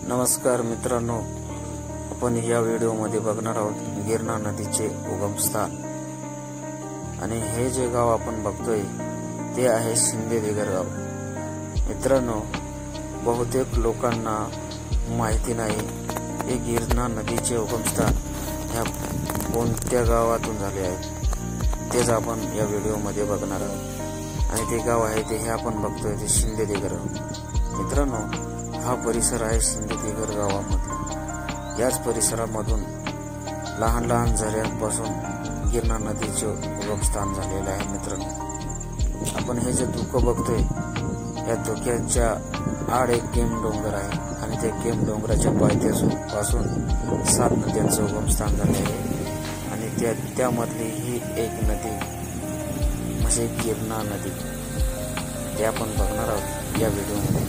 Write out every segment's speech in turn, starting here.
नमस्कार मित्रांनो, आपण या व्हिडिओमध्ये बघणार आहोत गिरणा नदीचे उगमस्थान। आणि हे जे गाव आपण बघतोय ते आहे शिंदेदिगर गाव। मित्रांनो, बहुतेक लोकांना माहिती नाही हे गिरणा नदीचे उगमस्थान ह्या कोणत्या गावातून झाले आहे, तेच आपण या व्हिडिओमध्ये बघणार आहोत। आणि ते गाव आहे ते हे आपण बघतोय ते शिंदेदिगर गाव। मित्रांनो, हा परिसर आहे शिंदेदिगर गावामध्ये। याच परिसरामधून लहान लहान झऱ्यांपासून गिरणा नदीचे उगमस्थान झालेले आहे। मित्रांनो, आपण हे जे धुकं बघतोय या धुक्याच्या आड एक केम डोंगर आहे आणि त्या केम डोंगराच्या पायथ्यापासून 7 नद्यांचं उगमस्थान झाले आहे। आणि त्यामधली ही एक नदी म्हणजे गिरणा नदी, ते आपण बघणार आहोत या व्हिडिओमध्ये।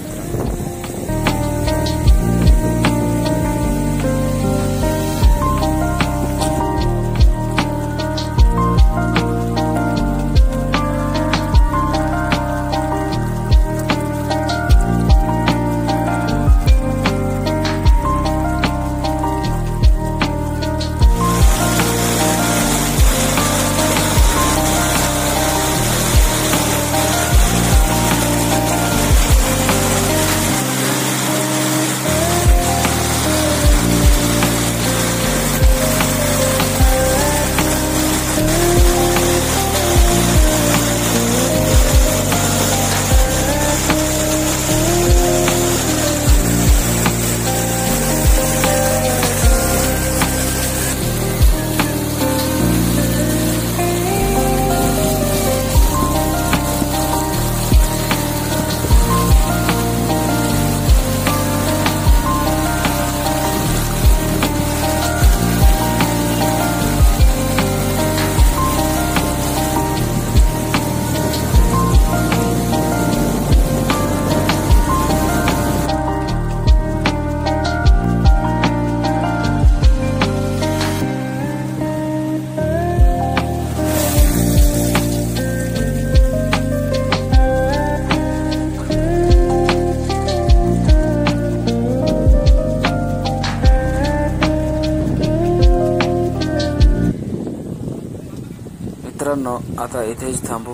मित्रांनो, आता इथेच थांबू।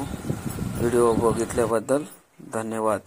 व्हिडिओ बघितल्याबद्दल धन्यवाद।